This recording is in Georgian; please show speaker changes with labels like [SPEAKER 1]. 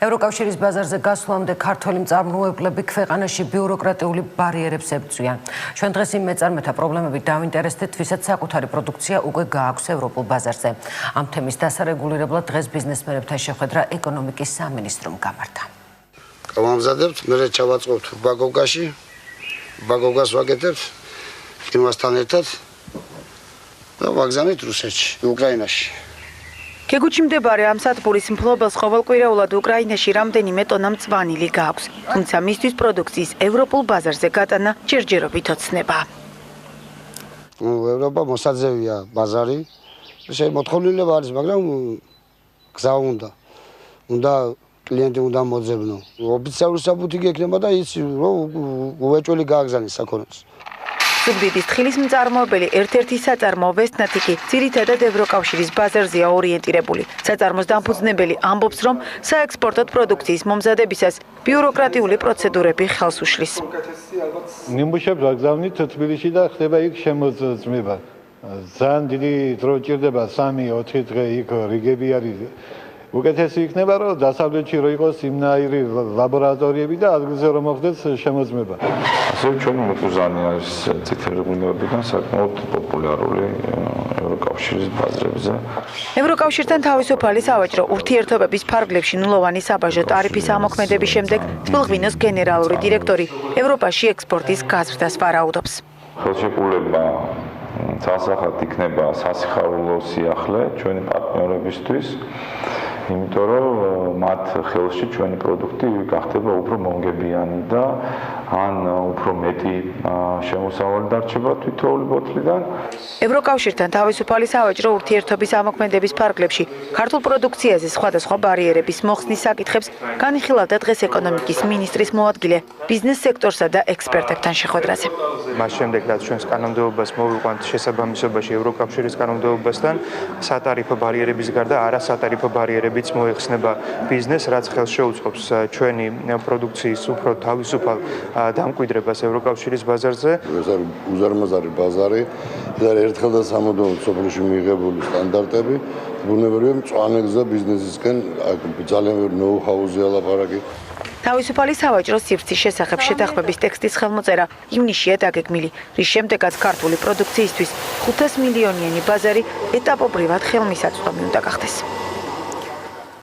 [SPEAKER 1] ევროკავშირის ბაზარზე გასვლამდე ქართველი მწარმოებლები ქვეყანაში ბიუროკრატიული ბარიერებს ებრძვიან. ჩვენ დღეს იმ მეწარმეთა პრობლემებით დავინტერესდით, ვისაც საკუთარი პროდუქცია უკვე გააქვს ევროპულ ბაზარზე. ამ თემის დასარეგულირებლად დღეს ბიზნესმენებთან შეხვედრა ეკონომიკის სამინისტრომ გამართა.
[SPEAKER 2] გავამზადებთ, მერე ჩავაწყობთ ბაგოვკაში, ბაგოვკას ვაკეთებთ იმასთან ერთად და ვაგზავნით რუსეთში, უკრაინაში.
[SPEAKER 3] გეგუჩი მდებარე ამ სადგურის მფლობელს ყოველკვირეულად უკრაინაში რამდენიმე ტონა მწვანილი გააქვს, თუმცა მისთვის პროდუქციის ევროპულ ბაზარზე გატანა ჯერჯერობით ოცნება.
[SPEAKER 2] ევროპა მოსაძებია ბაზარი, შემოთხოვნილება არის, მაგრამ გზა უნდა კლიენტი უნდა მოძებნო. ოფიციალური საფუძვი ექნება და ის უეჭველი გააგზავნეს საქონელს.
[SPEAKER 3] ზუგდიდის თხილის მწარმოებელი ერთ-ერთი საწარმოო ვესტნათიკი ძირითადად ევროკავშირის ბაზარზეა ორიენტირებული. საწარმოს დამფუძნებელი ამბობს, რომ საექსპორტოდ პროდუქციის მომზადებისას ბიუროკრატიული პროცედურები ხელს უშლის.
[SPEAKER 4] ნიმუშებს ვაგზავნით თბილისში და ხდება იქ შემოწმება. ძალიან დიდი დრო ჭირდება 3-4 დღე იქ რიგები არის. უკეთესი იქნება, რომ დასავლეთში რო იყოს იმნაირი ლაბორატორიები და ადგილზე რომ მოხდეს შემოწმება.
[SPEAKER 5] ასევე ჩვენი მუზანი არის წითელი ღვინოებიდან საკმაოდ პოპულარული ევროკავშირის ბაზრებზე.
[SPEAKER 3] ევროკავშირთან თავისუფალი სავაჭრო ურთიერთობების ფარგლებში ნულოვანი საბაჟო ტარიფის ამოქმედების შემდეგ წყვილღვინოს გენერალური დირექტორი ევროპაში ექსპორტის გაზრდას ვარაუდობს.
[SPEAKER 5] ხელშეკრულება სასახად იქნება სასიხარულო სიახლე ჩვენი პარტნიორებისთვის. იმიტომ რომ მათ ხელში ჩვენი პროდუქტი გახდება უფრო მონგებიანი და ან უფრო მეტი შემოსავალი დარჩება თითოეული ბოთლიდან.
[SPEAKER 3] ევროკავშირთან თავისუფალი სავაჭრო ურთიერთობის ამოქმედების ფარგლებში ქართულ პროდუქციაზე სხვადასხვა ბარიერების მოხსნის საკითხებს განიხილავდა დღეს ეკონომიკის მინისტრის მოადგილე ბიზნეს სექტორსა და ექსპერტებთან შეხვედრაზე.
[SPEAKER 6] მას შემდეგ რაც ჩვენს კანონმდებლობას მოვიყვანთ შესაბამისობაში ევროკავშირის კანონმდებლობასთან, სატარიფო ბარიერების გარდა არასატარიფო ბარიერებიც მოიხსნება ბიზნესს, რაც ხელს შეუწყობს ჩვენი პროდუქციის უფრო თავისუფალ დამკვიდრებას ევროკავშირის ბაზარზე.
[SPEAKER 7] ეს არის უზარმაზარი ბაზარი და ერთხელ და სამუდამოდ სოფლიოში მიიღებული სტანდარტები, ბუნებრივია მწვანე გზა ბიზნესისკენ, ძალიან ბევრი ნოუ-ჰაუზია ლაპარაკი.
[SPEAKER 3] თავისუფალი სავაჭრო სივრცის შესახებ შეთანხმების ტექსტის ხელმოწერა ივნისშია დაგეგმილი, რის შემდეგაც ქართული პროდუქციისთვის 500 მილიონიანი ბაზარი ეტაპობრივად ხელმისაწვდომი უნდა გახდეს.